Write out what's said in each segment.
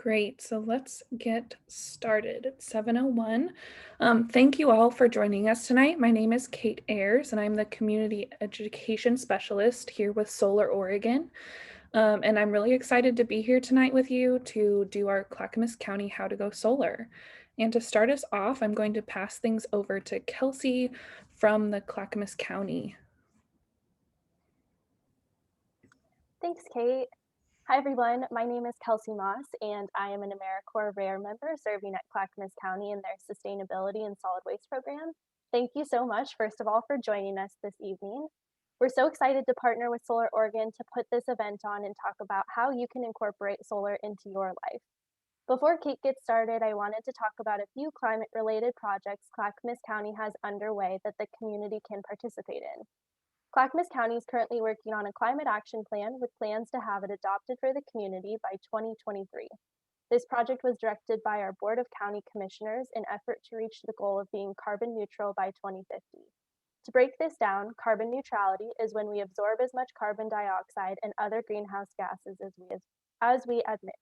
Great. So let's get started. It's 7:01. Thank you all for joining us tonight. My name is Kate Ayers, and I'm the Community Education Specialist here with Solar Oregon. And I'm really excited to be here tonight with you to do our Clackamas County How to Go Solar. And to start us off, I'm going to pass things over to Kelsey from the Clackamas County. Thanks, Kate. Hi, everyone. My name is Kelsey Moss, and I am an AmeriCorps Rare member serving at Clackamas County in their Sustainability and Solid Waste program. Thank you so much, first of all, for joining us this evening. We're so excited to partner with Solar Oregon to put this event on and talk about how you can incorporate solar into your life. Before Kate gets started, I wanted to talk about a few climate-related projects Clackamas County has underway that the community can participate in. Clackamas County is currently working on a climate action plan with plans to have it adopted for the community by 2023. This project was directed by our Board of County Commissioners in effort to reach the goal of being carbon neutral by 2050. To break this down, carbon neutrality is when we absorb as much carbon dioxide and other greenhouse gases as we emit.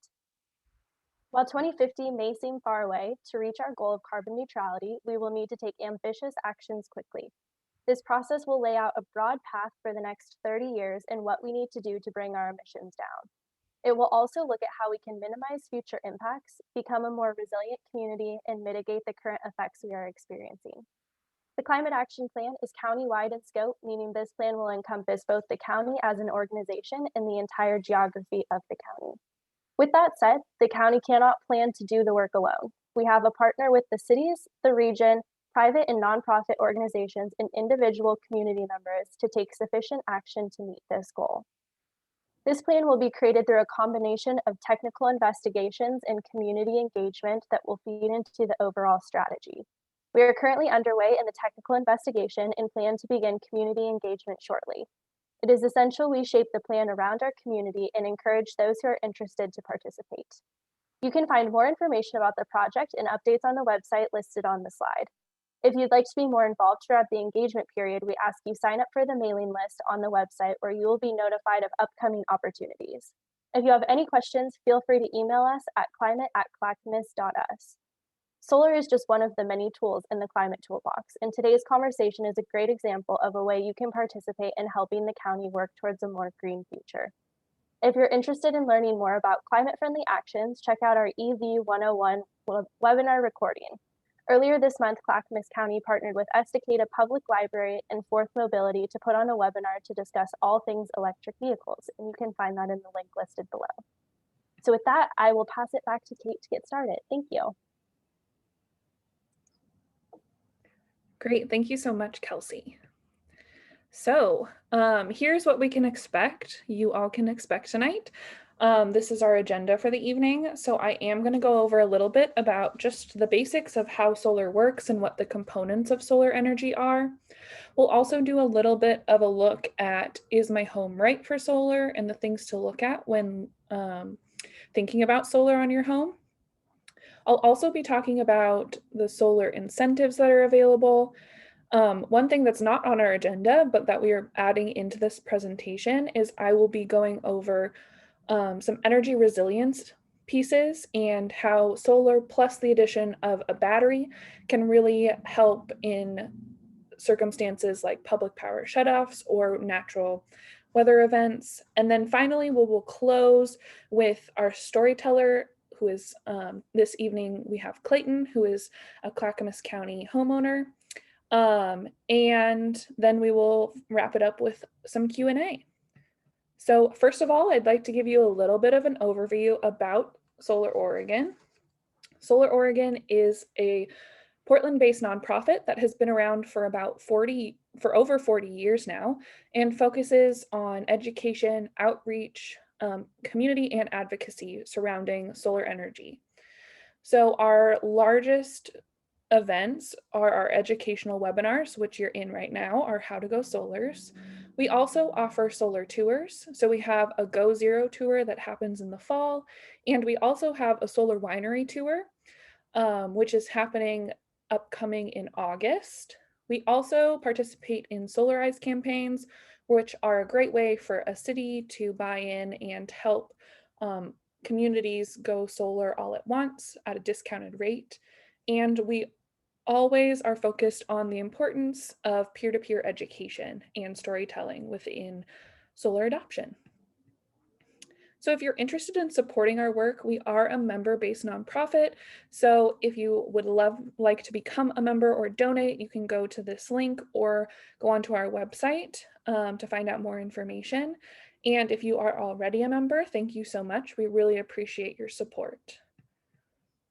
While 2050 may seem far away, to reach our goal of carbon neutrality, we will need to take ambitious actions quickly. This process will lay out a broad path for the next 30 years and what we need to do to bring our emissions down. It will also look at how we can minimize future impacts, become a more resilient community, and mitigate the current effects we are experiencing. The Climate Action Plan is county-wide in scope, meaning this plan will encompass both the county as an organization and the entire geography of the county. With that said, the county cannot plan to do the work alone. We have a partner with the cities, the region, private and nonprofit organizations, and individual community members to take sufficient action to meet this goal. This plan will be created through a combination of technical investigations and community engagement that will feed into the overall strategy. We are currently underway in the technical investigation and plan to begin community engagement shortly. It is essential we shape the plan around our community and encourage those who are interested to participate. You can find more information about the project and updates on the website listed on the slide. If you'd like to be more involved throughout the engagement period, we ask you sign up for the mailing list on the website where you will be notified of upcoming opportunities. If you have any questions, feel free to email us at climate@clackamas.us. Solar is just one of the many tools in the climate toolbox, and today's conversation is a great example of a way you can participate in helping the county work towards a more green future. If you're interested in learning more about climate-friendly actions, check out our EV 101 webinar recording. Earlier this month, Clackamas County partnered with Estacada Public Library and Fourth Mobility to put on a webinar to discuss all things electric vehicles, and you can find that in the link listed below. So with that, I will pass it back to Kate to get started. Thank you. Great. Thank you so much, Kelsey. So here's what we can expect. You all can expect tonight. This is our agenda for the evening. So I am going to go over a little bit about just the basics of how solar works and what the components of solar energy are. We'll also do a little bit of a look at, is my home right for solar, and the things to look at when thinking about solar on your home. I'll also be talking about the solar incentives that are available. One thing that's not on our agenda, but that we are adding into this presentation is I will be going over some energy resilience pieces and how solar plus the addition of a battery can really help in circumstances like public power shutoffs or natural weather events. And then finally, we will close with our storyteller, who is this evening, we have Clayton, who is a Clackamas County homeowner. And then we will wrap it up with some Q&A. So first of all, I'd like to give you a little bit of an overview about Solar Oregon. Solar Oregon is a Portland-based nonprofit that has been around for over 40 years now and focuses on education, outreach, community, and advocacy surrounding solar energy. So our largest events are our educational webinars, which you're in right now, are How to Go Solars. We also offer solar tours. So we have a Go Zero tour that happens in the fall, and we also have a solar winery tour, which is upcoming in August. We also participate in Solarize campaigns, which are a great way for a city to buy in and help communities go solar all at once at a discounted rate, and we always are focused on the importance of peer-to-peer education and storytelling within solar adoption. So if you're interested in supporting our work, we are a member-based nonprofit. So if you would like to become a member or donate, you can go to this link or go onto our website to find out more information. And if you are already a member, thank you so much. We really appreciate your support.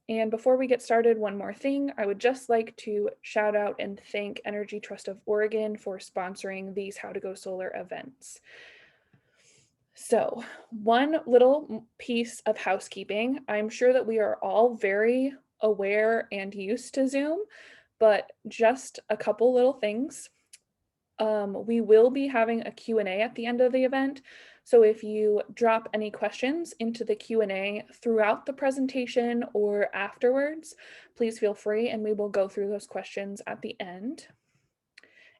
And before we get started, one more thing, I would just like to shout out and thank Energy Trust of Oregon for sponsoring these How to Go Solar events. So, one little piece of housekeeping. I'm sure that we are all very aware and used to Zoom, but just a couple little things. We will be having a Q&A at the end of the event. So if you drop any questions into the Q&A throughout the presentation or afterwards, please feel free and we will go through those questions at the end.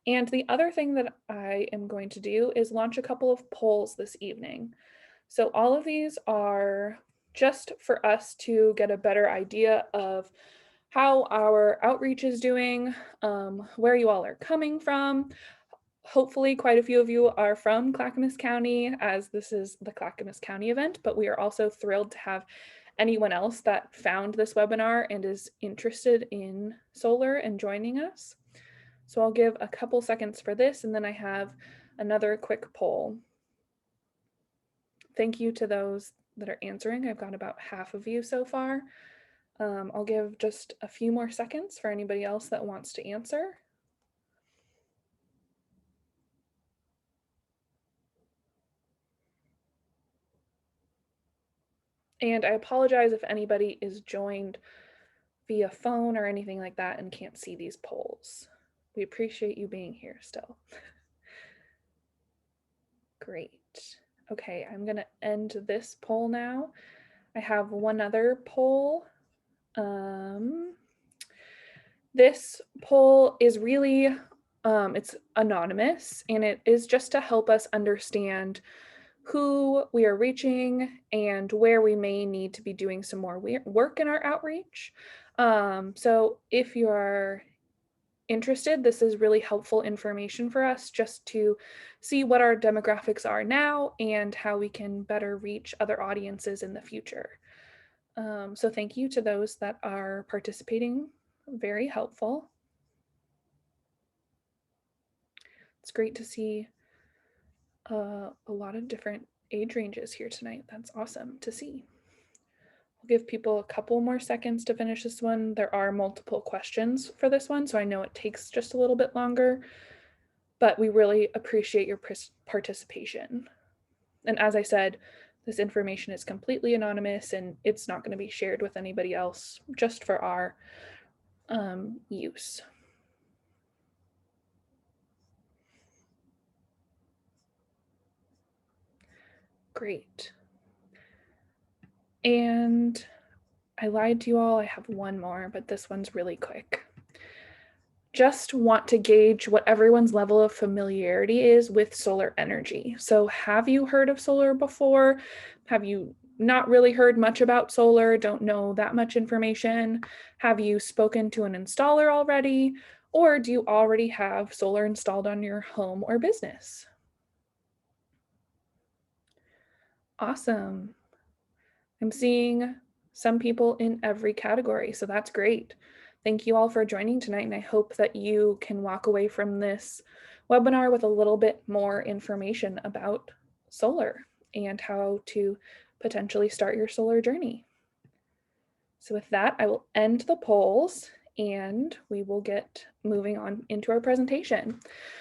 And the other thing that I am going to do is launch a couple of polls this evening. So all of these are just for us to get a better idea of how our outreach is doing, where you all are coming from. Hopefully quite a few of you are from Clackamas County, as this is the Clackamas County event, but we are also thrilled to have anyone else that found this webinar and is interested in solar and joining us. So I'll give a couple seconds for this, and then I have another quick poll. Thank you to those that are answering. I've got about half of you so far. I'll give just a few more seconds for anybody else that wants to answer. And I apologize if anybody is joined via phone or anything like that and can't see these polls. We appreciate you being here still. Great. Okay, I'm gonna end this poll now. I have one other poll. This poll is really, it's anonymous, and it is just to help us understand who we are reaching and where we may need to be doing some more work in our outreach. So if you're interested, this is really helpful information for us just to see what our demographics are now and how we can better reach other audiences in the future. So thank you to those that are participating. Very helpful. It's great to see a lot of different age ranges here tonight. That's awesome to see. We'll give people a couple more seconds to finish this one. There are multiple questions for this one, so I know it takes just a little bit longer, but we really appreciate your participation. And as I said, this information is completely anonymous and it's not going to be shared with anybody else, just for our use. Great. And I lied to you all, I have one more, but this one's really quick. Just want to gauge what everyone's level of familiarity is with solar energy. So have you heard of solar before? Have you not really heard much about solar, don't know that much information? Have you spoken to an installer already? Or do you already have solar installed on your home or business? Awesome. I'm seeing some people in every category, so that's great. Thank you all for joining tonight, and I hope that you can walk away from this webinar with a little bit more information about solar and how to potentially start your solar journey. So with that, I will end the polls and we will get moving on into our presentation.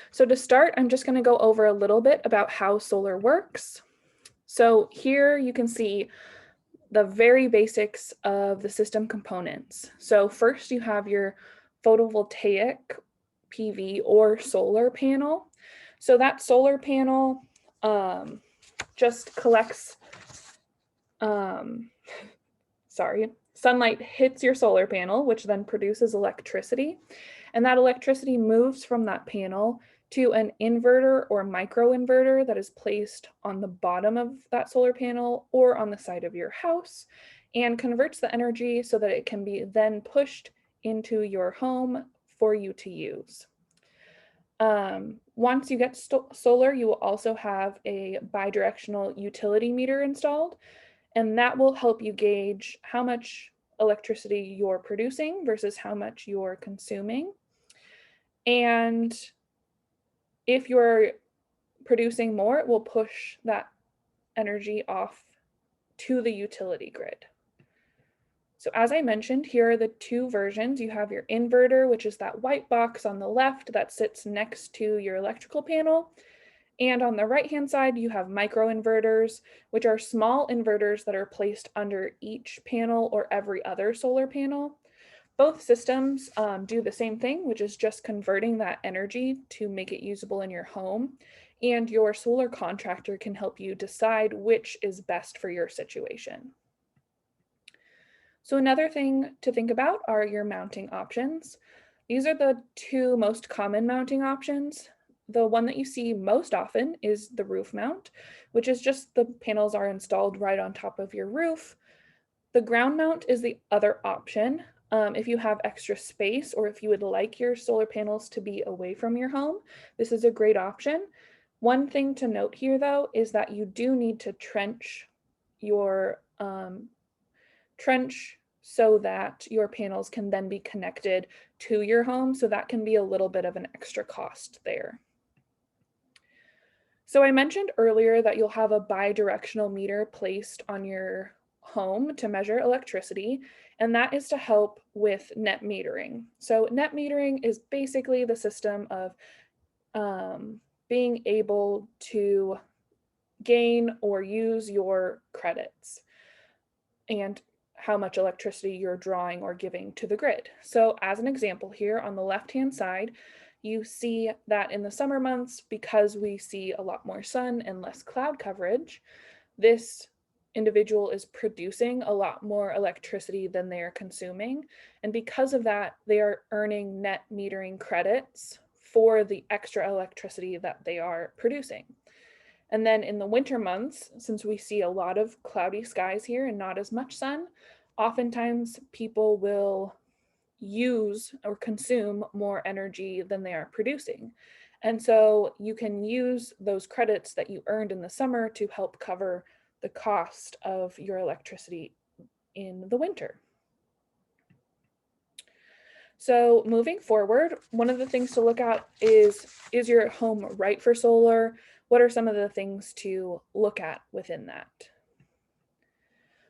So to start, I'm just going to go over a little bit about how solar works. So here you can see the very basics of the system components. So first you have your photovoltaic PV or solar panel. So that solar panel just collects, sunlight hits your solar panel, which then produces electricity. And that electricity moves from that panel to an inverter or microinverter that is placed on the bottom of that solar panel or on the side of your house and converts the energy so that it can be then pushed into your home for you to use. Once you get solar, you will also have a bidirectional utility meter installed, and that will help you gauge how much electricity you're producing versus how much you're consuming. And if you're producing more, it will push that energy off to the utility grid. So as I mentioned, here are the two versions. You have your inverter, which is that white box on the left that sits next to your electrical panel. And on the right-hand side, you have microinverters, which are small inverters that are placed under each panel or every other solar panel. Both systems do the same thing, which is just converting that energy to make it usable in your home. And your solar contractor can help you decide which is best for your situation. So another thing to think about are your mounting options. These are the two most common mounting options. The one that you see most often is the roof mount, which is just the panels are installed right on top of your roof. The ground mount is the other option. If you have extra space or if you would like your solar panels to be away from your home, this is a great option. One thing to note here though is that you do need to your trench so that your panels can then be connected to your home. So that can be a little bit of an extra cost there. So I mentioned earlier that you'll have a bidirectional meter placed on your home to measure electricity, and that is to help with net metering. So net metering is basically the system of being able to gain or use your credits and how much electricity you're drawing or giving to the grid. So as an example here on the left-hand side, you see that in the summer months, because we see a lot more sun and less cloud coverage, this individual is producing a lot more electricity than they are consuming. And because of that, they are earning net metering credits for the extra electricity that they are producing. And then in the winter months, since we see a lot of cloudy skies here and not as much sun, oftentimes people will use or consume more energy than they are producing. And so you can use those credits that you earned in the summer to help cover the cost of your electricity in the winter. So moving forward, one of the things to look at is your home right for solar? What are some of the things to look at within that?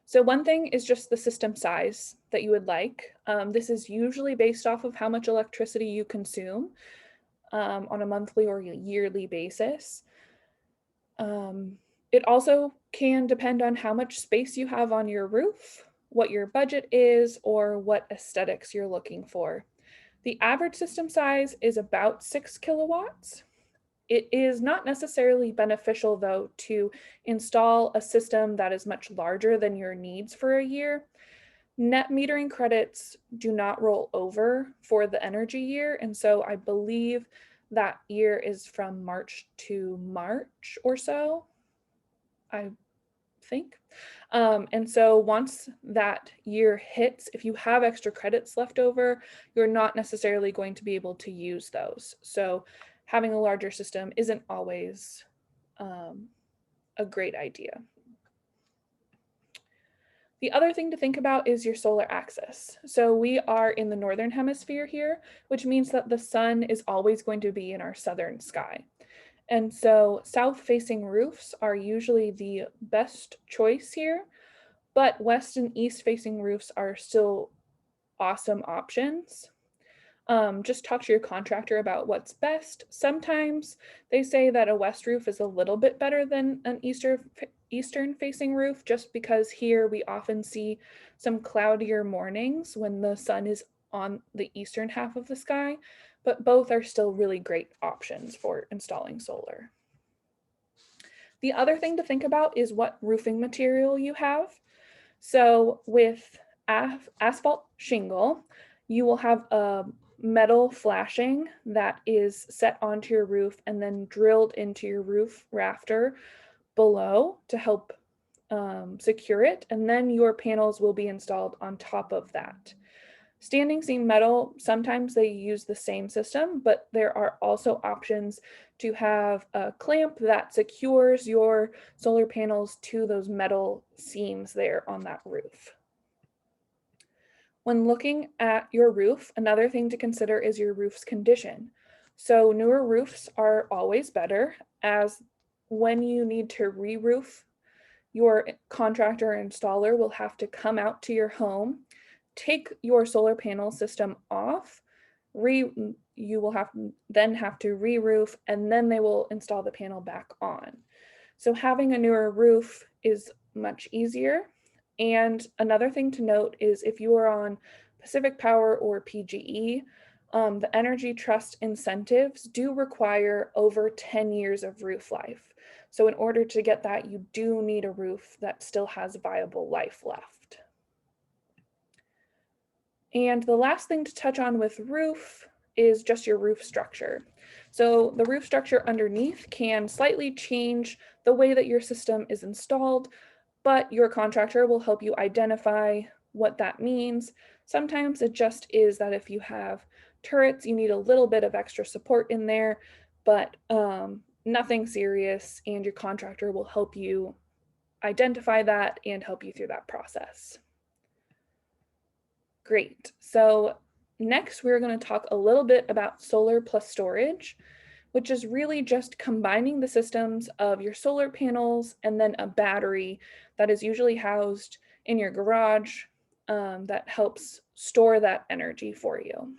So one thing is just the system size that you would like. This is usually based off of how much electricity you consume on a monthly or yearly basis. It also can depend on how much space you have on your roof, what your budget is, or what aesthetics you're looking for. The average system size is about 6 kilowatts. It is not necessarily beneficial, though, to install a system that is much larger than your needs for a year. Net metering credits do not roll over for the energy year, and so I believe that year is from March to March or so, I think. And so once that year hits, if you have extra credits left over, you're not necessarily going to be able to use those. So having a larger system isn't always a great idea. The other thing to think about is your solar axis. So we are in the northern hemisphere here, which means that the sun is always going to be in our southern sky. And so south-facing roofs are usually the best choice here, but west and east-facing roofs are still awesome options. Just talk to your contractor about what's best. Sometimes they say that a west roof is a little bit better than an eastern facing roof, just because here we often see some cloudier mornings when the sun is on the eastern half of the sky, but both are still really great options for installing solar. The other thing to think about is what roofing material you have. So with asphalt shingle, you will have a metal flashing that is set onto your roof and then drilled into your roof rafter below to help secure it, and then your panels will be installed on top of that. Standing seam metal, sometimes they use the same system, but there are also options to have a clamp that secures your solar panels to those metal seams there on that roof. When looking at your roof, another thing to consider is your roof's condition. So newer roofs are always better, as when you need to re-roof, your contractor or installer will have to come out to your home, take your solar panel system off, re you will have to re-roof, and then they will install the panel back on. So having a newer roof is much easier. And another thing to note is if you are on Pacific Power or PGE, the Energy Trust incentives do require over 10 years of roof life. So in order to get that, you do need a roof that still has viable life left. And the last thing to touch on with roof is just your roof structure. So the roof structure underneath can slightly change the way that your system is installed, but your contractor will help you identify what that means. Sometimes it just is that if you have turrets, you need a little bit of extra support in there, but nothing serious, and your contractor will help you identify that and help you through that process. Great. So next we're going to talk a little bit about solar plus storage, which is really just combining the systems of your solar panels and then a battery that is usually housed in your garage that helps store that energy for you.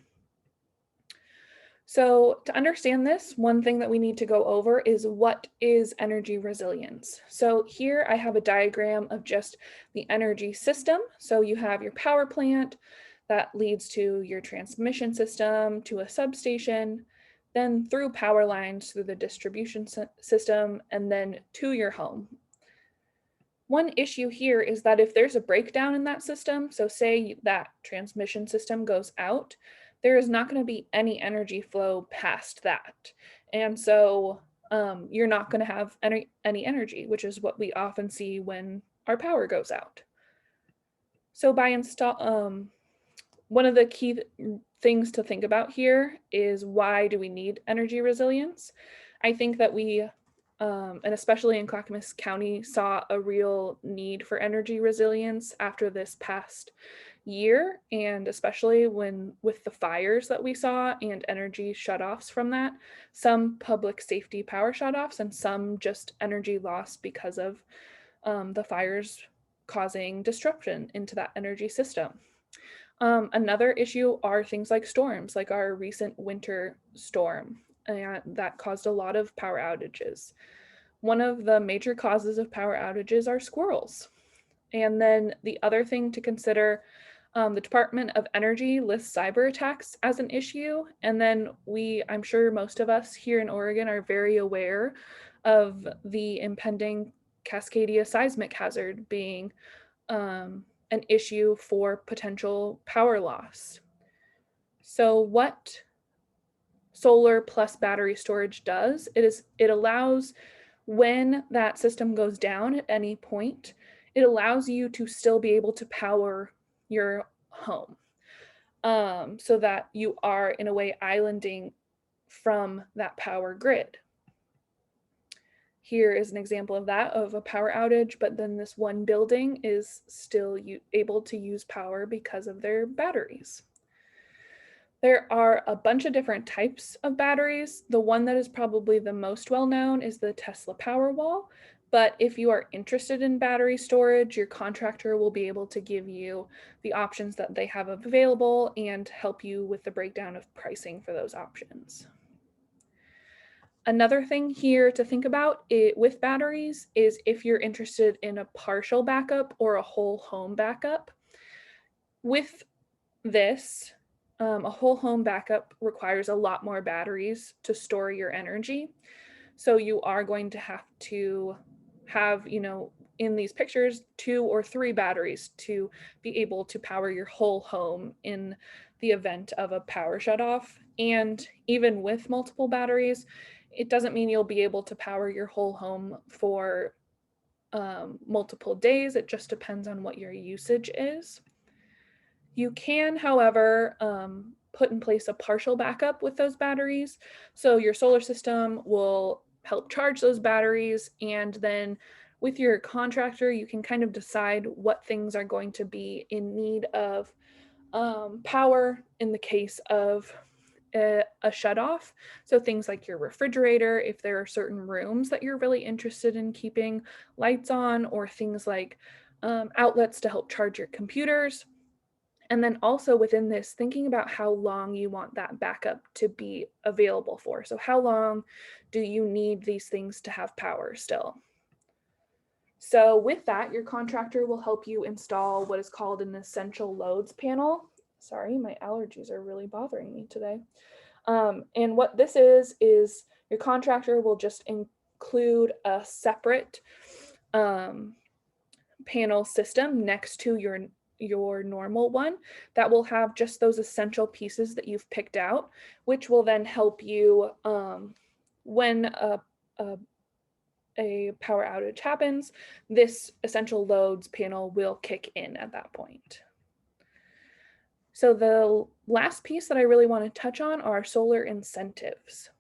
So to understand this, one thing that we need to go over is what is energy resilience. So here I have a diagram of just the energy system. So you have your power plant that leads to your transmission system, to a substation, then through power lines through the distribution system, and then to your home. One issue here is that if there's a breakdown in that system, so say that transmission system goes out, there is not going to be any energy flow past that. And so you're not going to have any energy, which is what we often see when our power goes out. So by one of the key things to think about here is, why do we need energy resilience? I think that we, and especially in Clackamas County, saw a real need for energy resilience after this past year, and especially with the fires that we saw and energy shutoffs from that, some public safety power shutoffs and some just energy loss because of the fires causing disruption into that energy system. Another issue are things like storms, like our recent winter storm, and that caused a lot of power outages. One of the major causes of power outages are squirrels. And then the other thing to consider, the Department of Energy lists cyber attacks as an issue. And then I'm sure most of us here in Oregon are very aware of the impending Cascadia seismic hazard being an issue for potential power loss. So what solar plus battery storage does, it allows, when that system goes down at any point, it allows you to still be able to power your home, so that you are in a way islanding from that power grid. Here is an example of that, of a power outage, but then this one building is still able to use power because of their batteries. There are a bunch of different types of batteries. The one that is probably the most well-known is the Tesla Powerwall, but if you are interested in battery storage, your contractor will be able to give you the options that they have available and help you with the breakdown of pricing for those options. Another thing here to think about with batteries is if you're interested in a partial backup or a whole home backup. With this, a whole home backup requires a lot more batteries to store your energy. So you are going to have in these pictures 2 or 3 batteries to be able to power your whole home in the event of a power shutoff. And even with multiple batteries, it doesn't mean you'll be able to power your whole home for multiple days. It just depends on what your usage is. You can, however, put in place a partial backup with those batteries. So your solar system will help charge those batteries. And then with your contractor, you can kind of decide what things are going to be in need of power in the case of a shut off. So things like your refrigerator, if there are certain rooms that you're really interested in keeping lights on, or things like outlets to help charge your computers. And then also within this, thinking about how long you want that backup to be available for. So how long do you need these things to have power still? So with that, your contractor will help you install what is called an essential loads panel. Sorry, my allergies are really bothering me today. And what this is your contractor will just include a separate um, panel system next to your normal one that will have just those essential pieces that you've picked out, which will then help you when a a power outage happens, this essential loads panel will kick in at that point. So the last piece that I really want to touch on are solar incentives.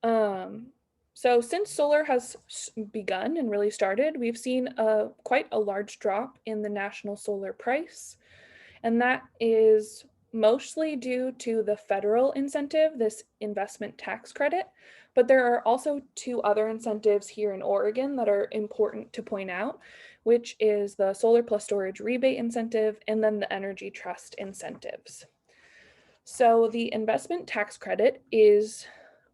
Um, so since solar has begun and really started, we've seen quite a large drop in the national solar price. And that is mostly due to the federal incentive, this investment tax credit. But there are also 2 other incentives here in Oregon that are important to point out, which is the solar plus storage rebate incentive and then the energy trust incentives. So the investment tax credit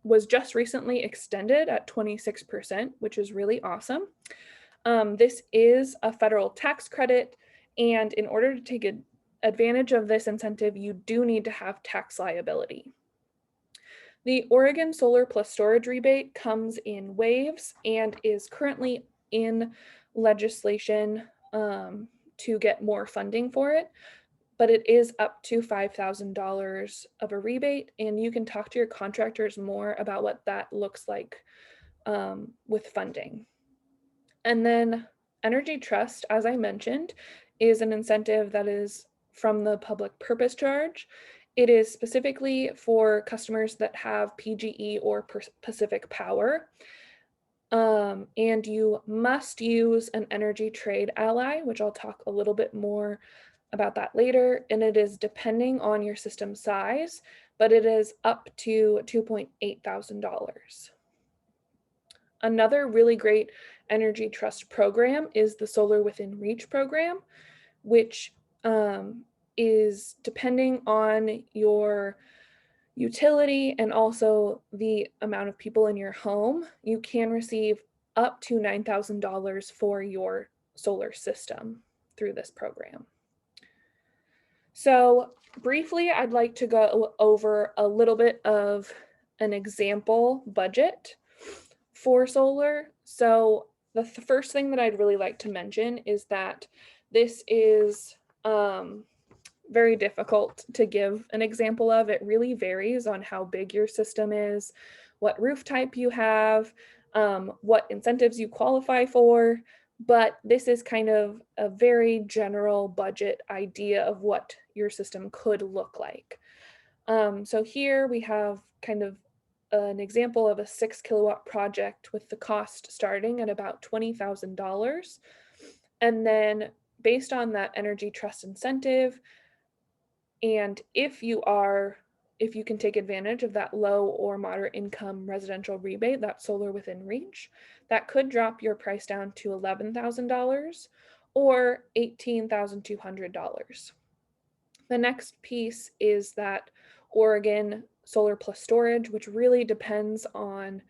was just recently extended at 26%, which is really awesome. This is a federal tax credit, and in order to take advantage of this incentive, you do need to have tax liability. The Oregon Solar Plus Storage rebate comes in waves and is currently in legislation to get more funding for it, but it is up to $5,000 of a rebate, and you can talk to your contractors more about what that looks like with funding. And then Energy Trust, as I mentioned, is an incentive that is from the public purpose charge. It is specifically for customers that have PGE or Pacific Power. And you must use an energy trade ally, which I'll talk a little bit more about that later. And it is depending on your system size, but it is up to $2.8 thousand. Another really great energy trust program is the Solar Within Reach program, which is depending on your utility and also the amount of people in your home, you can receive up to $9,000 for your solar system through this program. So briefly, I'd like to go over a little bit of an example budget for solar. So the first thing that I'd really like to mention is that this is very difficult to give an example of. It really varies on how big your system is, what roof type you have, what incentives you qualify for, but this is kind of a very general budget idea of what your system could look like. So here we have kind of an example of a 6 kilowatt project with the cost starting at about $20,000. And then based on that energy trust incentive, and if you can take advantage of that low or moderate income residential rebate, that solar within reach, that could drop your price down to $11,000 or $18,200. The next piece is that Oregon Solar Plus Storage, which really depends on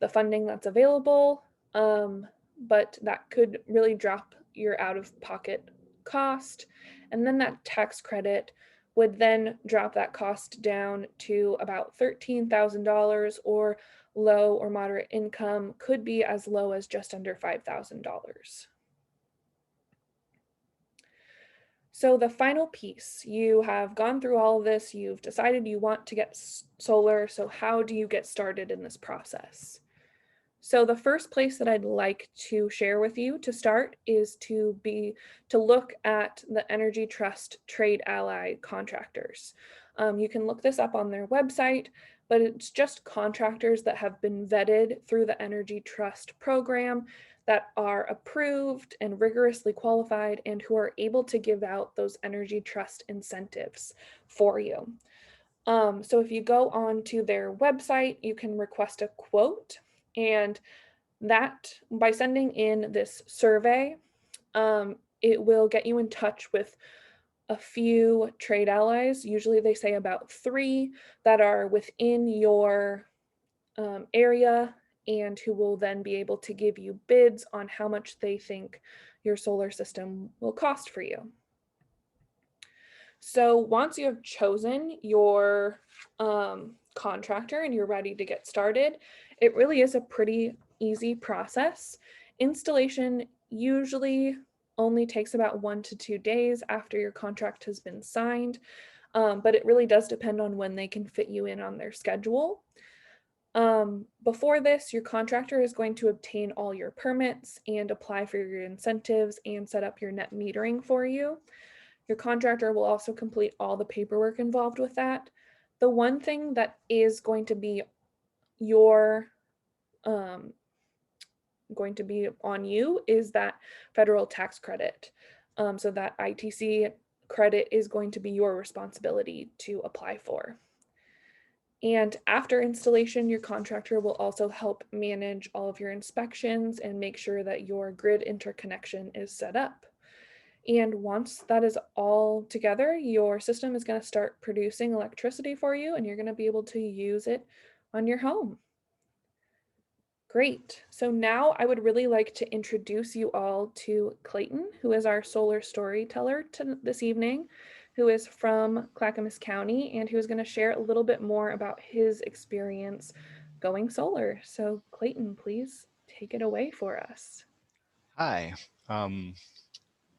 the funding that's available, but that could really drop your out of pocket cost. And then that tax credit would then drop that cost down to about $13,000 or low or moderate income could be as low as just under $5,000. So the final piece, you have gone through all of this, you've decided you want to get solar, so how do you get started in this process? So the first place that I'd like to share with you to start is to look at the Energy Trust Trade Ally contractors. You can look this up on their website, but it's just contractors that have been vetted through the Energy Trust program that are approved and rigorously qualified and who are able to give out those Energy Trust incentives for you. So if you go on to their website, you can request a quote, and that by sending in this survey, it will get you in touch with a few trade allies. Usually they say about three that are within your area and who will then be able to give you bids on how much they think your solar system will cost for you. So once you have chosen your contractor and you're ready to get started, it really is a pretty easy process. Installation usually only takes about 1 to 2 days after your contract has been signed, but it really does depend on when they can fit you in on their schedule. Before this, your contractor is going to obtain all your permits and apply for your incentives and set up your net metering for you. Your contractor will also complete all the paperwork involved with that. The one thing that is your um, going to be on you is that federal tax credit. So that ITC credit is going to be your responsibility to apply for. And after installation, your contractor will also help manage all of your inspections and make sure that your grid interconnection is set up. And once that is all together, your system is going to start producing electricity for you and you're going to be able to use it on your home. Great. So now I would really like to introduce you all to Clayton, who is our solar storyteller this evening, who is from Clackamas County and who is going to share a little bit more about his experience going solar. So Clayton, please take it away for us. Hi, um,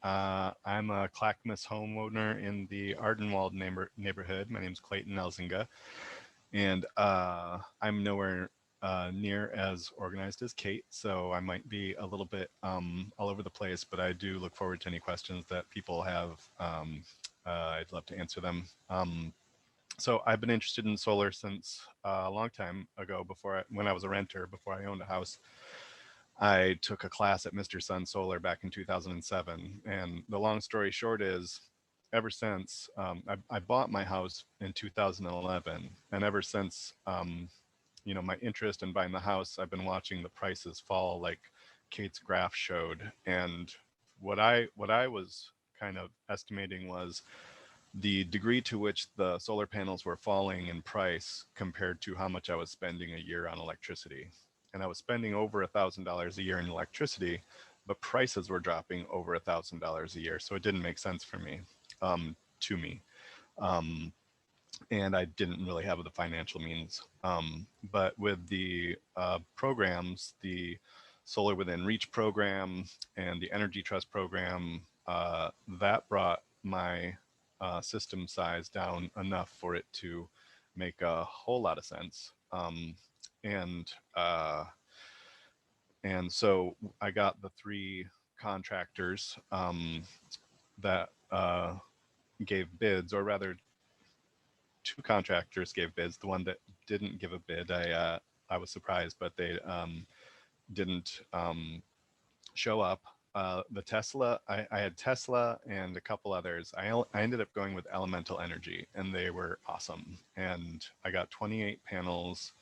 I'm a Clackamas homeowner in the Ardenwald neighborhood. My name is Clayton Elzinga, and I'm nowhere near as organized as Kate, so I might be a little bit all over the place, but I do look forward to any questions that people have. I'd love to answer them. So I've been interested in solar since a long time ago, when I was a renter, before I owned a house. I took a class at Mr. Sun Solar back in 2007. And the long story short is, ever since I bought my house in 2011, and ever since, my interest in buying the house, I've been watching the prices fall like Kate's graph showed. And what I was kind of estimating was the degree to which the solar panels were falling in price compared to how much I was spending a year on electricity. And I was spending over $1,000 a year in electricity, but prices were dropping over $1,000 a year. So it didn't make sense for me, to me. Um, and I didn't really have the financial means. But with the programs, the Solar Within Reach program and the Energy Trust program, that brought my system size down enough for it to make a whole lot of sense. And uh, and so I got the three contractors that gave bids, or rather, two contractors gave bids. The one that didn't give a bid, I was surprised, but they didn't show up. The Tesla, I had Tesla and a couple others. I ended up going with Elemental Energy, and they were awesome. And I got 28 panels,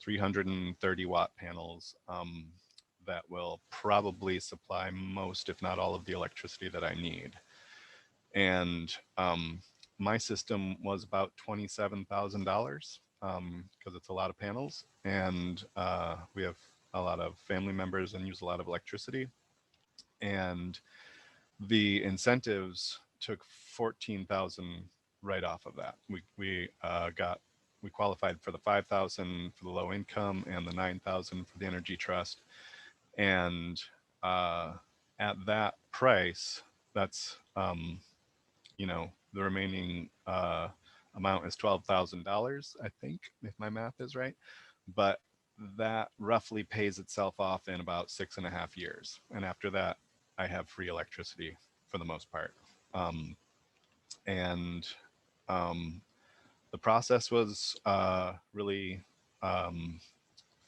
330-watt panels that will probably supply most, if not all, of the electricity that I need. And my system was about $27,000 because it's a lot of panels, and we have a lot of family members and use a lot of electricity. And the incentives took 14,000 right off of that. We got we qualified for the 5,000 for the low income and the 9,000 for the energy trust. And uh, at that price, that's the remaining amount is $12,000, I think, if my math is right. But that roughly pays itself off in about 6.5 years, and after that, I have free electricity for the most part. Um, and um, the process was really um,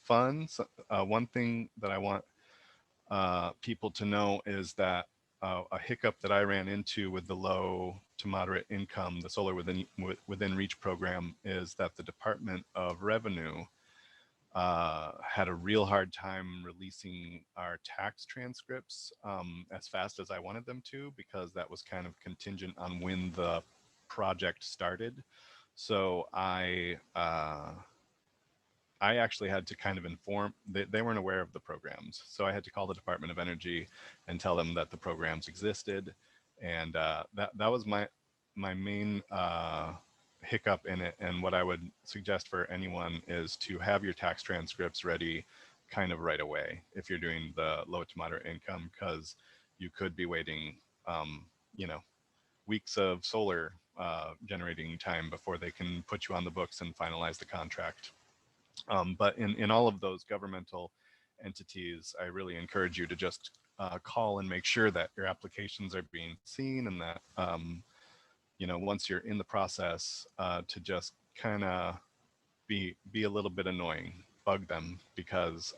fun. So, one thing that I want people to know is that a hiccup that I ran into with the low to moderate income, the Solar Within Reach program, is that the Department of Revenue had a real hard time releasing our tax transcripts as fast as I wanted them to, because that was kind of contingent on when the project started. So I actually had to kind of inform, they weren't aware of the programs. So I had to call the Department of Energy and tell them that the programs existed. And that was my main hiccup in it. And what I would suggest for anyone is to have your tax transcripts ready kind of right away if you're doing the low to moderate income, because you could be waiting, um, you know, weeks of solar generating time before they can put you on the books and finalize the contract. But in all of those governmental entities, I really encourage you to just call and make sure that your applications are being seen, and that once you're in the process, to just kind of be a little bit annoying, bug them, because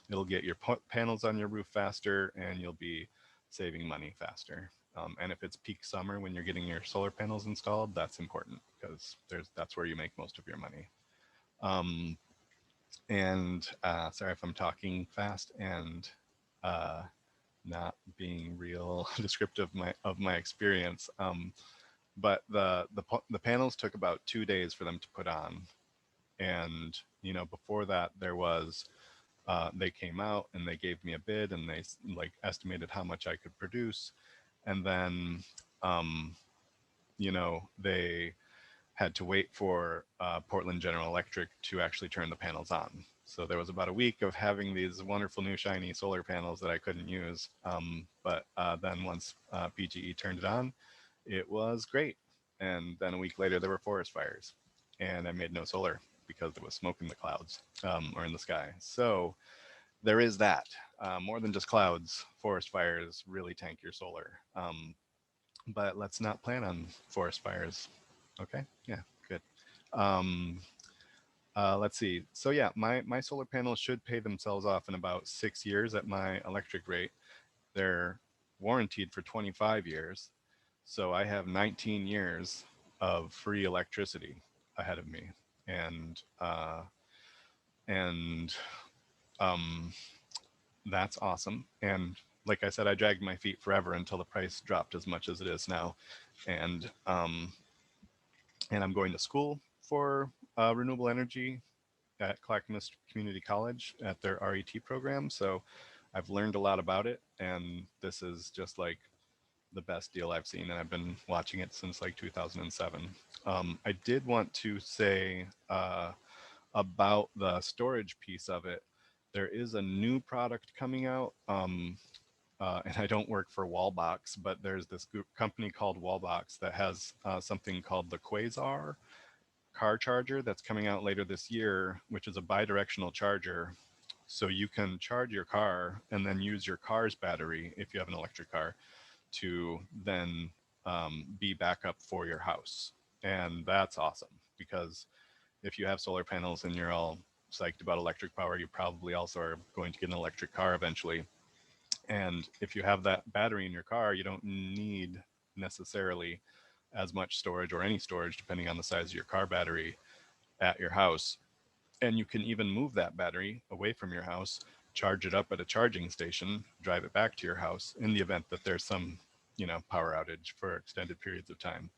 it'll get your panels on your roof faster, and you'll be saving money faster. And if it's peak summer when you're getting your solar panels installed, that's important, because that's where you make most of your money. Um, and sorry if I'm talking fast and uh, not being real descriptive of my experience. But the panels took about 2 days for them to put on, and before that there was they came out and they gave me a bid, and they like estimated how much I could produce, and then they had to wait for Portland General Electric to actually turn the panels on. So there was about a week of having these wonderful new shiny solar panels that I couldn't use. But then once PGE turned it on, it was great. And then a week later, there were forest fires, and I made no solar because there was smoke in the clouds, or in the sky. So there is that. More than just clouds, forest fires really tank your solar. But let's not plan on forest fires. Okay, yeah, good. Um, let's see. So yeah, my solar panels should pay themselves off in about 6 years at my electric rate. They're warranted for 25 years. So I have 19 years of free electricity ahead of me. And and um, that's awesome. And like I said, I dragged my feet forever until the price dropped as much as it is now. And and I'm going to school for renewable energy at Clackamas Community College at their RET program. So I've learned a lot about it, and this is just like the best deal I've seen, and I've been watching it since like 2007. I did want to say about the storage piece of it. There is a new product coming out. And I don't work for Wallbox, but there's this company called Wallbox that has something called the Quasar car charger that's coming out later this year, which is a bidirectional charger. So you can charge your car and then use your car's battery, if you have an electric car, to then be backup for your house. And that's awesome, because if you have solar panels and you're all psyched about electric power, you probably also are going to get an electric car eventually. And if you have that battery in your car, you don't need necessarily as much storage, or any storage, depending on the size of your car battery, at your house. And you can even move that battery away from your house, charge it up at a charging station, drive it back to your house in the event that there's some, power outage for extended periods of time.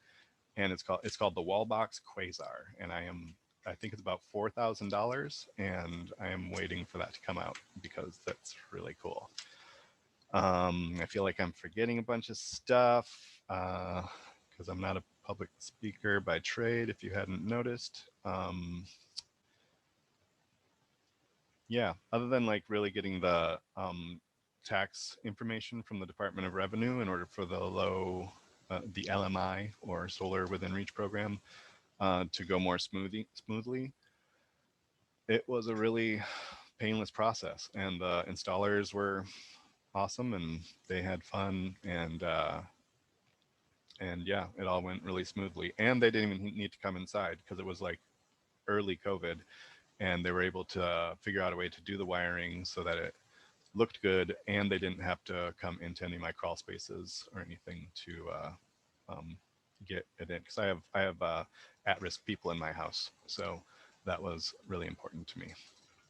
And it's called the Wallbox Quasar, and I think it's about $4,000, and I am waiting for that to come out because that's really cool. I feel like I'm forgetting a bunch of stuff because because I'm not a public speaker by trade, if you hadn't noticed. Yeah, other than like really getting the tax information from the Department of Revenue in order for the LMI or Solar Within Reach program to go more smoothly, it was a really painless process, and the installers were awesome, and they had fun, and yeah, it all went really smoothly. And they didn't even need to come inside because it was like early COVID, and they were able to figure out a way to do the wiring so that it looked good, and they didn't have to come into any of my crawl spaces or anything to get it in. Because I have at-risk people in my house, so that was really important to me.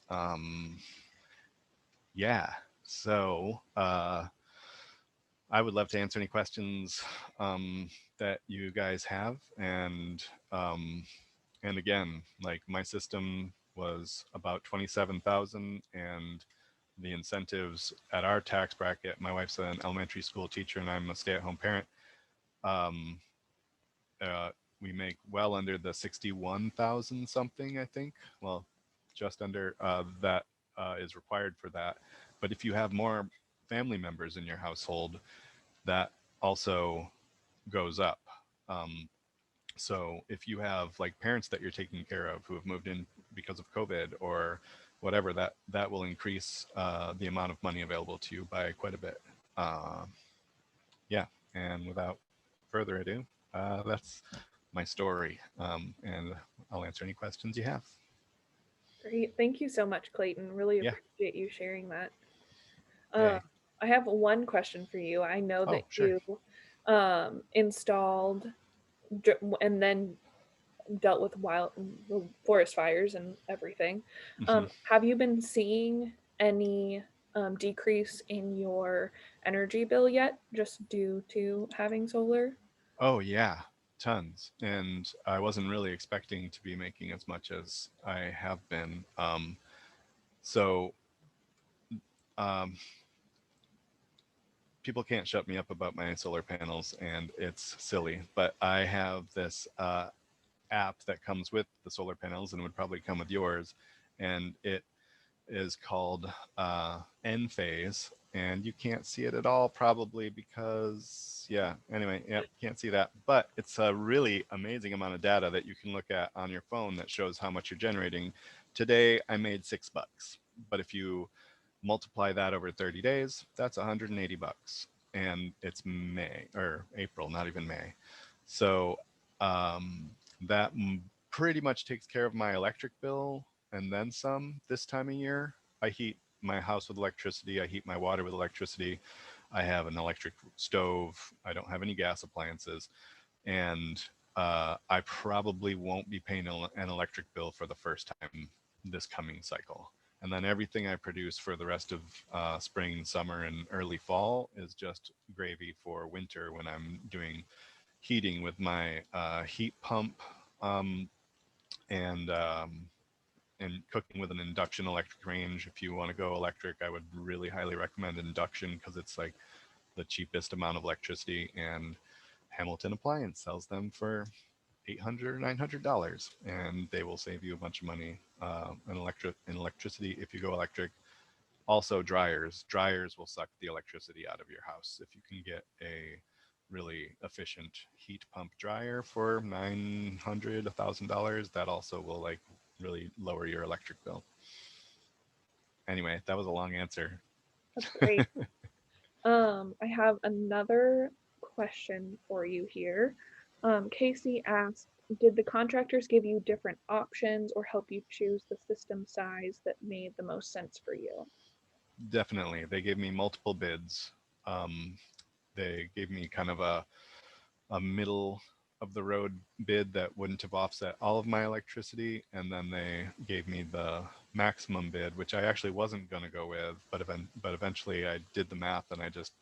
Um, yeah, so I would love to answer any questions that you guys have, um, and again, like my system was about 27,000, and the incentives at our tax bracket. My wife's an elementary school teacher, and I'm a stay-at-home parent. Um, uh, we make well under the 61,000 something, I think. Well, just under that is required for that. But if you have more family members in your household, that also goes up. Um, so if you have like parents that you're taking care of who have moved in because of COVID or whatever, that will increase the amount of money available to you by quite a bit. Uh, yeah, and without further ado, that's my story, and I'll answer any questions you have. Great. Thank you so much, Clayton. Really Yeah, appreciate you sharing that. Um, yay. I have one question for you. I know that Oh, sure. you installed and then dealt with forest fires and everything. Hmm. Have you been seeing any decrease in your energy bill yet, just due to having solar? Oh, yeah, tons. And I wasn't really expecting to be making as much as I have been. So um, people can't shut me up about my solar panels, and it's silly, but I have this app that comes with the solar panels and would probably come with yours, and it is called Enphase, and you can't see it at all probably because yeah. Anyway, yeah, can't see that, but it's a really amazing amount of data that you can look at on your phone that shows how much you're generating. Today I made $6, but if you multiply that over 30 days, that's 180 bucks. And it's May or April, not even May. So um, that pretty much takes care of my electric bill and then some this time of year. I heat my house with electricity. I heat my water with electricity. I have an electric stove. I don't have any gas appliances. And I probably won't be paying an electric bill for the first time this coming cycle. And then everything I produce for the rest of spring, summer, and early fall is just gravy for winter when I'm doing heating with my heat pump, um, and um, and cooking with an induction electric range. If you want to go electric, I would really highly recommend induction because it's like the cheapest amount of electricity, and Hamilton Appliance sells them for $800 $900, and they will save you a bunch of money in electricity if you go electric. Also, dryers will suck the electricity out of your house. If you can get a really efficient heat pump dryer for $900 $1,000, that also will like really lower your electric bill. Anyway, that was a long answer. That's great. I have another question for you here. Casey asked, did the contractors give you different options or help you choose the system size that made the most sense for you? Definitely, they gave me multiple bids. Um, they gave me kind of a middle of the road bid that wouldn't have offset all of my electricity, and then they gave me the maximum bid, which I actually wasn't going to go with, but eventually I did the math, and I just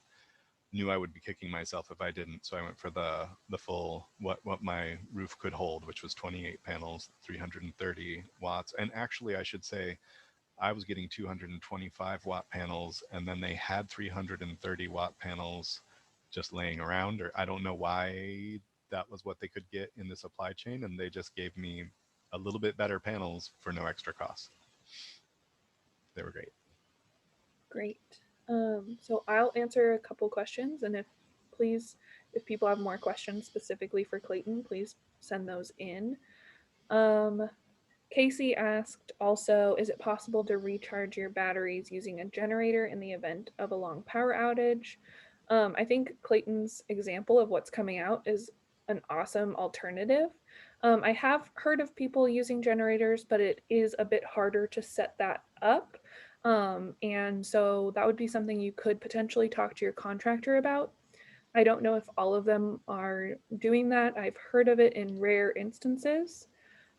knew I would be kicking myself if I didn't. So I went for the full what my roof could hold, which was 28 panels, 330 watts. And actually, I should say I was getting 225-watt panels, and then they had 330-watt panels just laying around, or I don't know why that was what they could get in the supply chain, and they just gave me a little bit better panels for no extra cost. They were great. Great. So I'll answer a couple questions, and please, if people have more questions specifically for Clayton, please send those in. Um, Casey asked also, is it possible to recharge your batteries using a generator in the event of a long power outage? I think Clayton's example of what's coming out is an awesome alternative. I have heard of people using generators, but it is a bit harder to set that up. And so that would be something you could potentially talk to your contractor about. I don't know if all of them are doing that. I've heard of it in rare instances,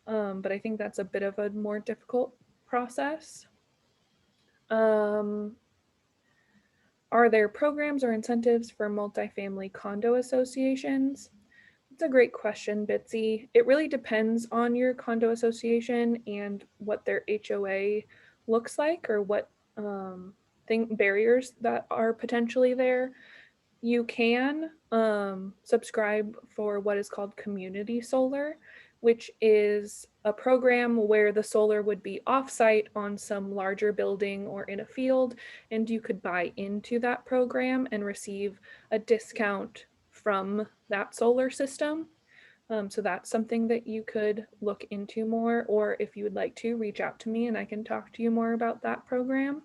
but I think that's a bit of a more difficult process. Um, are there programs or incentives for multifamily condo associations? It's a great question, Bitsy. It really depends on your condo association and what their HOA looks like, or what barriers that are potentially there. You can subscribe for what is called community solar, which is a program where the solar would be offsite on some larger building or in a field, and you could buy into that program and receive a discount from that solar system. So that's something that you could look into more, or if you would like to, reach out to me and I can talk to you more about that program.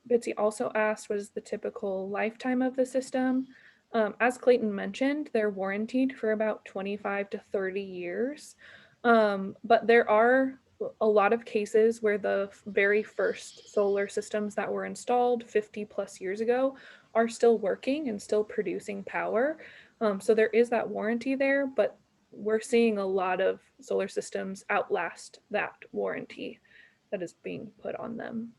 Bitsy also asked, what is the typical lifetime of the system? As Clayton mentioned, they're warranted for about 25 to 30 years. But there are a lot of cases where the very first solar systems that were installed 50 plus years ago are still working and still producing power. So there is that warranty there, but we're seeing a lot of solar systems outlast that warranty that is being put on them.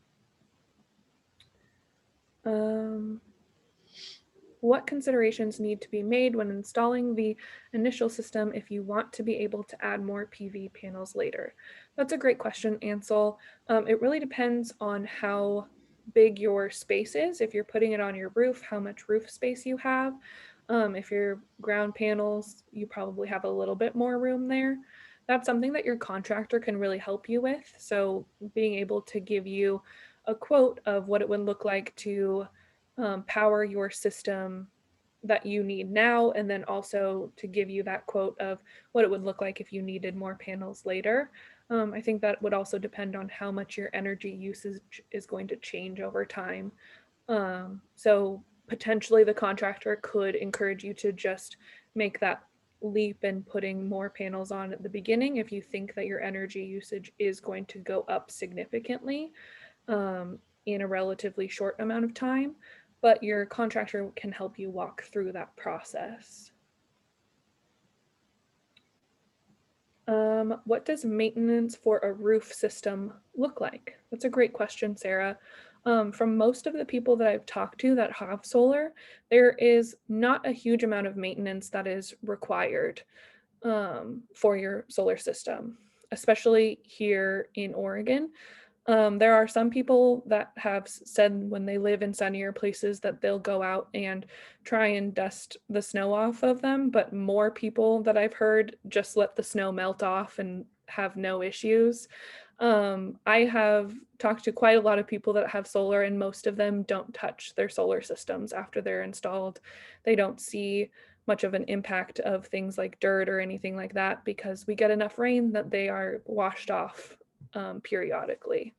What considerations need to be made when installing the initial system if you want to be able to add more PV panels later? That's a great question, Ansel. It really depends on how big your space is. If you're putting it on your roof, how much roof space you have. If your ground panels, you probably have a little bit more room there. That's something that your contractor can really help you with. So being able to give you a quote of what it would look like to power your system that you need now, and then also to give you that quote of what it would look like if you needed more panels later. I think that would also depend on how much your energy usage is going to change over time. So potentially the contractor could encourage you to just make that leap and putting more panels on at the beginning if you think that your energy usage is going to go up significantly in a relatively short amount of time, but your contractor can help you walk through that process. What does maintenance for a roof system look like? That's a great question, Sarah. From most of the people that I've talked to that have solar, there is not a huge amount of maintenance that is required for your solar system, especially here in Oregon. There are some people that have said when they live in sunnier places that they'll go out and try and dust the snow off of them, but more people that I've heard just let the snow melt off and have no issues. I have talked to quite a lot of people that have solar, and most of them don't touch their solar systems after they're installed. They don't see much of an impact of things like dirt or anything like that because we get enough rain that they are washed off periodically.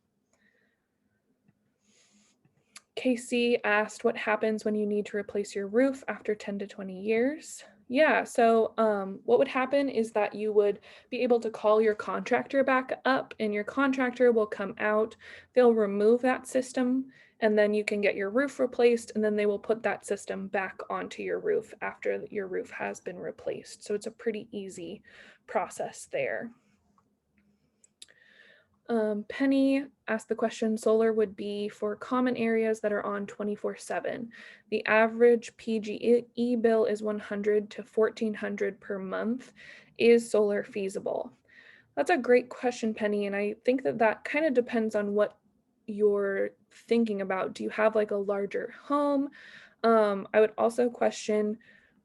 Casey asked what happens when you need to replace your roof after 10 to 20 years. Yeah, so what would happen is that you would be able to call your contractor back up, and your contractor will come out. They'll remove that system, and then you can get your roof replaced, and then they will put that system back onto your roof after your roof has been replaced. So it's a pretty easy process there. Penny asked the question, solar would be for common areas that are on 24/7. The average PG&E bill is 100 to 1400 per month. Is solar feasible? That's a great question, Penny, and I think that that kind of depends on what you're thinking about. Do you have like a larger home? I would also question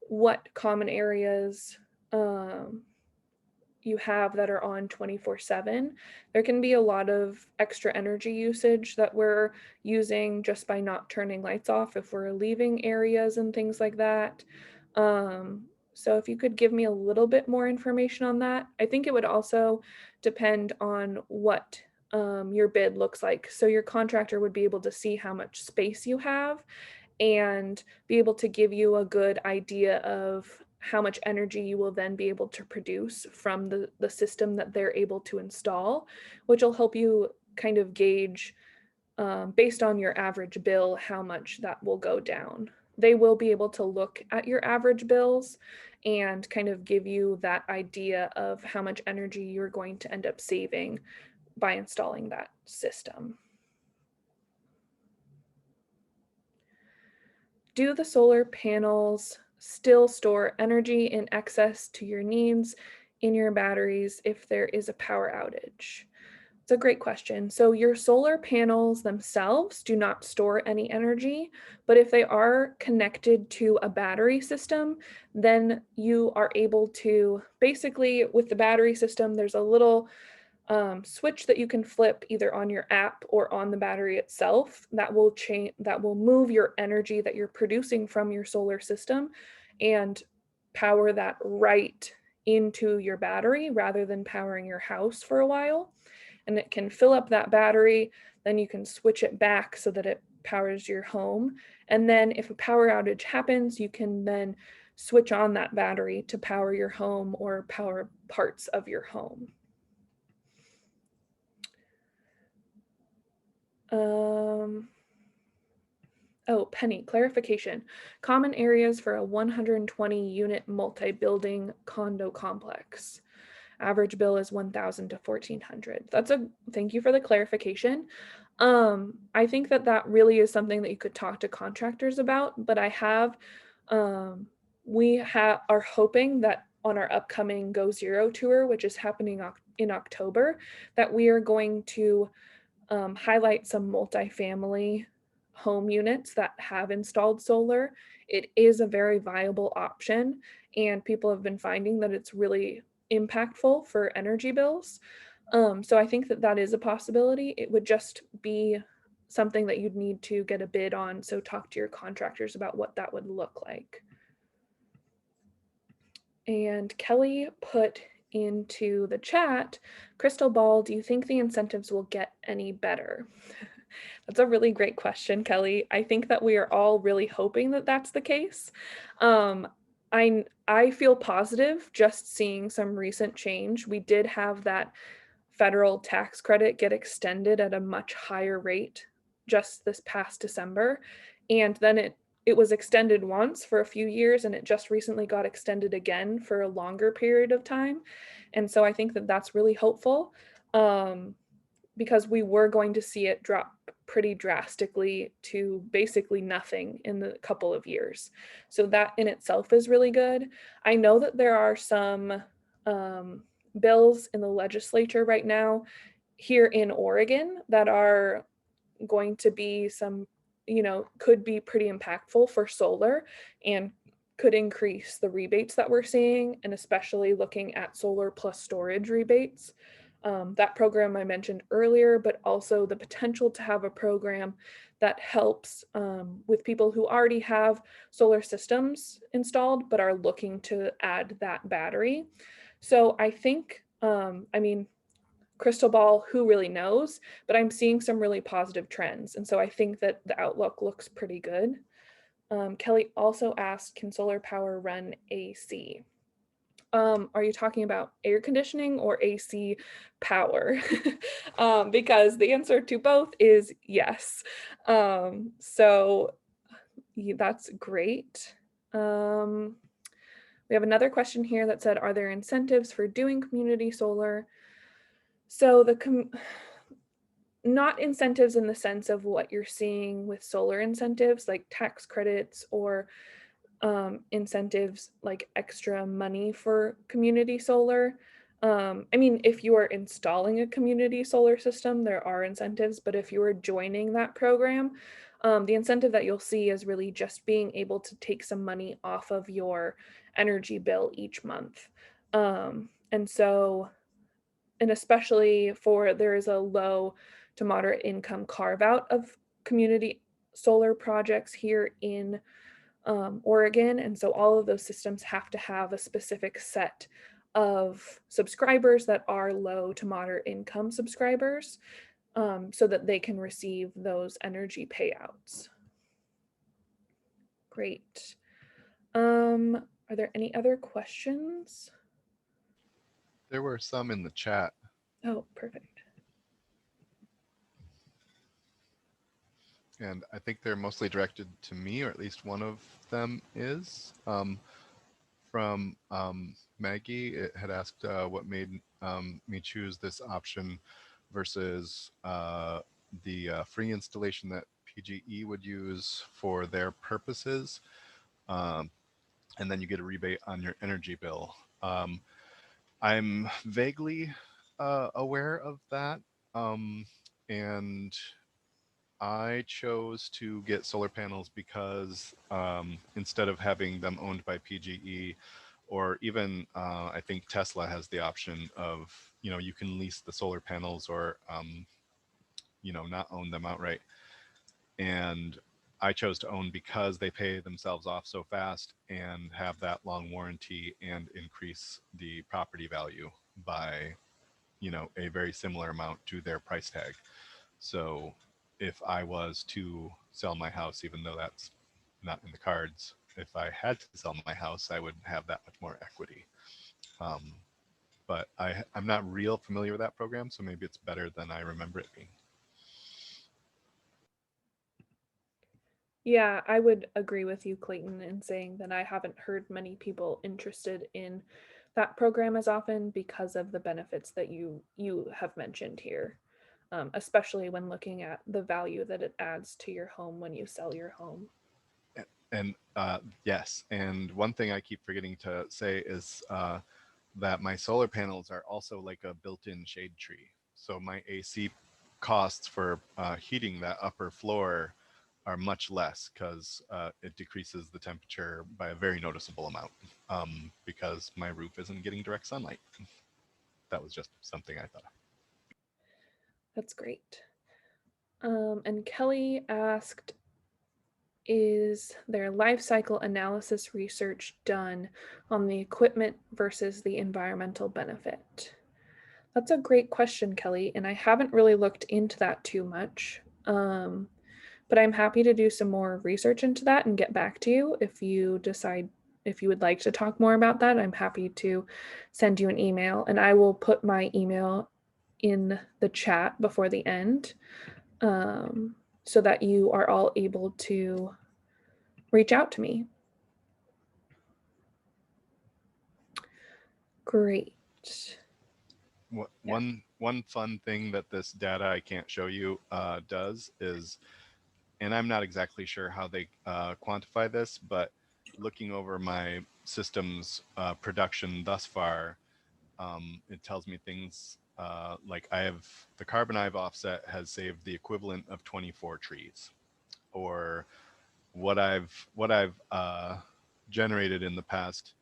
what common areas you have that are on 24/7. There can be a lot of extra energy usage that we're using just by not turning lights off if we're leaving areas and things like that. So if you could give me a little bit more information on that. I think it would also depend on what your bid looks like. So your contractor would be able to see how much space you have and be able to give you a good idea of how much energy you will then be able to produce from the system that they're able to install, which will help you kind of gauge based on your average bill how much that will go down. They will be able to look at your average bills and kind of give you that idea of how much energy you're going to end up saving by installing that system. Do the solar panels still store energy in excess to your needs in your batteries if there is a power outage? It's a great question. So your solar panels themselves do not store any energy, but if they are connected to a battery system, then you are able to basically, with the battery system, there's a little switch that you can flip either on your app or on the battery itself that will change, that will move your energy that you're producing from your solar system and power that right into your battery rather than powering your house for a while. And it can fill up that battery, then you can switch it back so that it powers your home. And then if a power outage happens, you can then switch on that battery to power your home or power parts of your home. Oh, Penny, clarification. Common areas for a 120 unit multi-building condo complex. Average bill is 1,000 to 1,400. Thank you for the clarification. I think that really is something that you could talk to contractors about, but are hoping that on our upcoming Go Zero tour, which is happening in October, that we are going to highlight some multifamily home units that have installed solar. It is a very viable option, and people have been finding that it's really impactful for energy bills. So I think that is a possibility. It would just be something that you'd need to get a bid on. So talk to your contractors about what that would look like. And Kelly put into the chat, crystal ball, do you think the incentives will get any better? That's a really great question, Kelly. I think that we are all really hoping that that's the case. Um, I feel positive just seeing some recent change. We did have that federal tax credit get extended at a much higher rate just this past December, and then it was extended once for a few years, and it just recently got extended again for a longer period of time. And so I think that that's really hopeful. Because we were going to see it drop pretty drastically to basically nothing in the couple of years. So that in itself is really good. I know that there are some bills in the legislature right now here in Oregon that are going to be could be pretty impactful for solar and could increase the rebates that we're seeing, and especially looking at solar plus storage rebates. That program I mentioned earlier, but also the potential to have a program that helps with people who already have solar systems installed but are looking to add that battery. So I think, crystal ball, who really knows? But I'm seeing some really positive trends. And so I think that the outlook looks pretty good. Kelly also asked, can solar power run AC? Are you talking about air conditioning or AC power? Because the answer to both is yes. That's great. We have another question here that said, are there incentives for doing community solar? So not incentives in the sense of what you're seeing with solar incentives, like tax credits or incentives like extra money for community solar. I mean, if you are installing a community solar system, there are incentives, but if you are joining that program, the incentive that you'll see is really just being able to take some money off of your energy bill each month. And so, and especially for there is a low to moderate income carve out of community solar projects here in Oregon. And so all of those systems have to have a specific set of subscribers that are low to moderate income subscribers, so that they can receive those energy payouts. Great. Are there any other questions? There were some in the chat, Oh, perfect. and I think they're mostly directed to me, or at least one of them is. From Maggie, it had asked what made me choose this option versus the free installation that PGE would use for their purposes. Um, and then you get a rebate on your energy bill. I'm vaguely aware of that. And I chose to get solar panels because instead of having them owned by PGE, or even I think Tesla has the option of, you can lease the solar panels or, not own them outright. And I chose to own because they pay themselves off so fast and have that long warranty and increase the property value by, a very similar amount to their price tag. So if I was to sell my house, even though that's not in the cards, if I had to sell my house, I would have that much more equity. Um, but I'm not real familiar with that program, so maybe it's better than I remember it being. Yeah, I would agree with you, Clayton, in saying that I haven't heard many people interested in that program as often because of the benefits that you have mentioned here, especially when looking at the value that it adds to your home when you sell your home. And yes, and one thing I keep forgetting to say is that my solar panels are also like a built-in shade tree. So my AC costs for heating that upper floor are much less because it decreases the temperature by a very noticeable amount because my roof isn't getting direct sunlight. That was just something I thought of. That's great. And Kelly asked, is there life cycle analysis research done on the equipment versus the environmental benefit? That's a great question, Kelly, and I haven't really looked into that too much. But I'm happy to do some more research into that and get back to you if you decide if you would like to talk more about that. I'm happy to send you an email, and I will put my email in the chat before the end, so that you are all able to reach out to me. Great. Yeah. One fun thing that this data I can't show you does is, and I'm not exactly sure how they quantify this, but looking over my system's production thus far, it tells me things like the carbon I've offset has saved the equivalent of 24 trees, or what I've generated in the past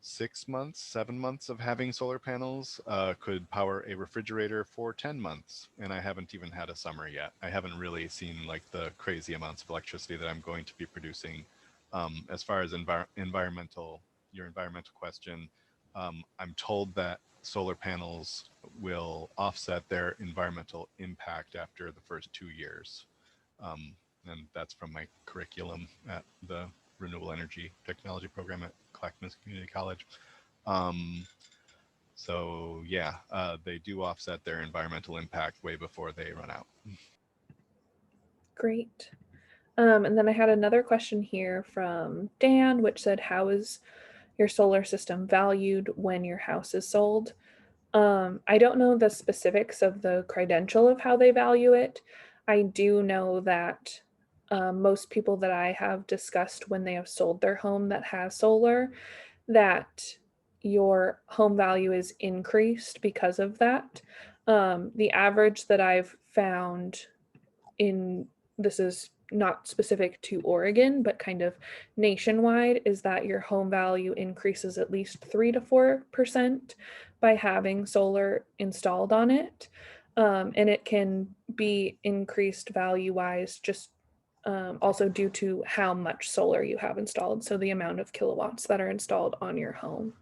6 months, 7 months of having solar panels could power a refrigerator for 10 months. And I haven't even had a summer yet. I haven't really seen like the crazy amounts of electricity that I'm going to be producing. As far as your environmental question, I'm told that solar panels will offset their environmental impact after the first 2 years. Um, and that's from my curriculum at the Renewable Energy Technology program at Clackamas Community College. Um, so yeah, they do offset their environmental impact way before they run out. Great. And then I had another question here from Dan, which said, how is your solar system valued when your house is sold? I don't know the specifics of the credential of how they value it. I do know that most people that I have discussed when they have sold their home that has solar, that your home value is increased because of that. The average that I've found in this is not specific to Oregon, but kind of nationwide, is that your home value increases at least 3 to 4% by having solar installed on it. And it can be increased value wise just also due to how much solar you have installed. So the amount of kilowatts that are installed on your home.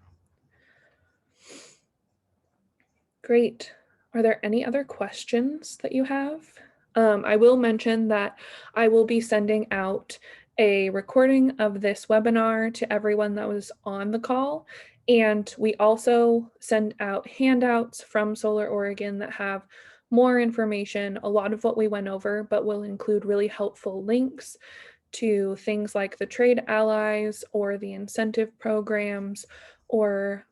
Great. Are there any other questions that you have? I will mention that I will be sending out a recording of this webinar to everyone that was on the call. And we also send out handouts from Solar Oregon that have more information, a lot of what we went over, but will include really helpful links to things like the trade allies or the incentive programs or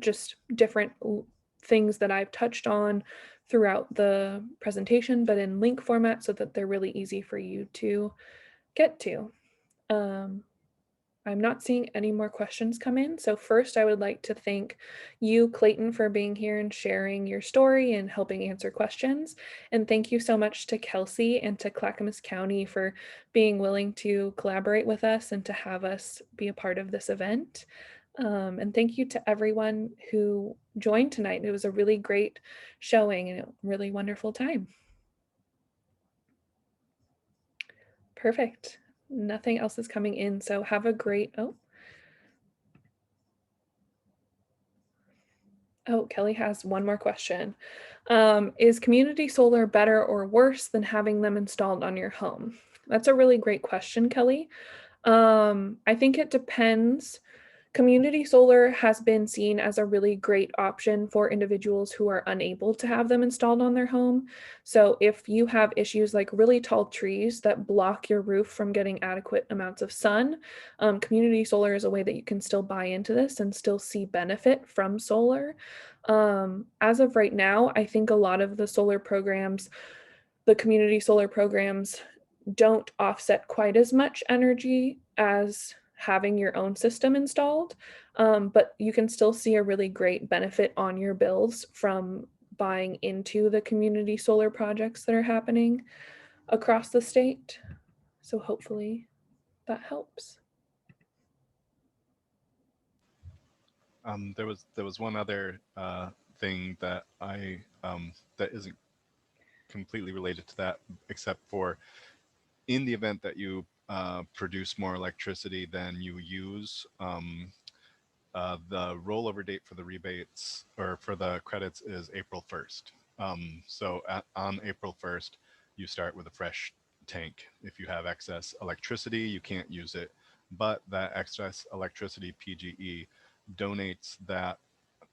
just different things that I've touched on throughout the presentation, but in link format so that they're really easy for you to get to. I'm not seeing any more questions come in. So first, I would like to thank you, Clayton, for being here and sharing your story and helping answer questions. And thank you so much to Kelsey and to Clackamas County for being willing to collaborate with us and to have us be a part of this event. And thank you to everyone who joined tonight. It was a really great showing and a really wonderful time. Perfect. Nothing else is coming in. So have a great, Kelly has one more question. Is community solar better or worse than having them installed on your home? That's a really great question, Kelly. I think it depends. Community solar has been seen as a really great option for individuals who are unable to have them installed on their home. So if you have issues like really tall trees that block your roof from getting adequate amounts of sun, community solar is a way that you can still buy into this and still see benefit from solar. As of right now, I think a lot of the solar programs, the community solar programs, don't offset quite as much energy as having your own system installed, but you can still see a really great benefit on your bills from buying into the community solar projects that are happening across the state. So hopefully that helps. There was one other thing that that isn't completely related to that, except for in the event that you produce more electricity than you use, the rollover date for the rebates or for the credits is April 1st. On April 1st, you start with a fresh tank. If you have excess electricity, you can't use it, but that excess electricity PGE donates that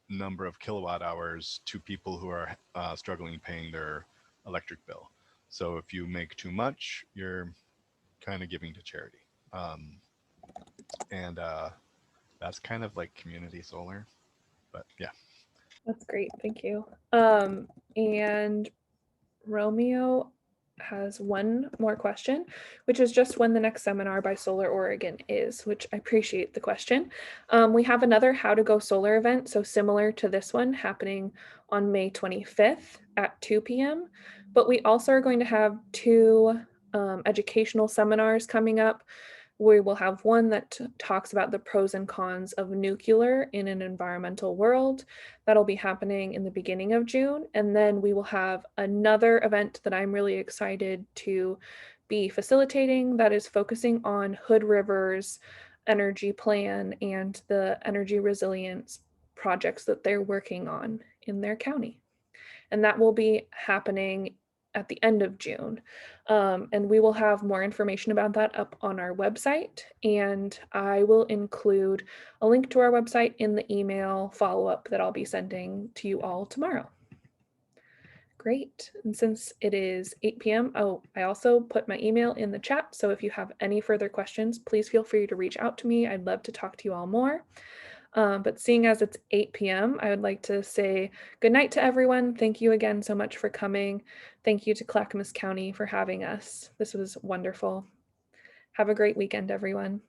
number of kilowatt hours to people who are struggling paying their electric bill. So if you make too much, you're kind of giving to charity. And that's kind of like community solar, but yeah. That's great. Thank you. And Romeo has one more question, which is just when the next seminar by Solar Oregon is, which I appreciate the question. We have another How to Go Solar event, so similar to this one, happening on May 25th at 2 p.m. But we also are going to have two educational seminars coming up. We will have one that talks about the pros and cons of nuclear in an environmental world. That'll be happening in the beginning of June. And then we will have another event that I'm really excited to be facilitating that is focusing on Hood River's energy plan and the energy resilience projects that they're working on in their county. And that will be happening at the end of June. And we will have more information about that up on our website. And I will include a link to our website in the email follow-up that I'll be sending to you all tomorrow. Great. And since it is 8 p.m., I also put my email in the chat. So if you have any further questions, please feel free to reach out to me. I'd love to talk to you all more. But seeing as it's 8 p.m., I would like to say good night to everyone. Thank you again so much for coming. Thank you to Clackamas County for having us. This was wonderful. Have a great weekend, everyone.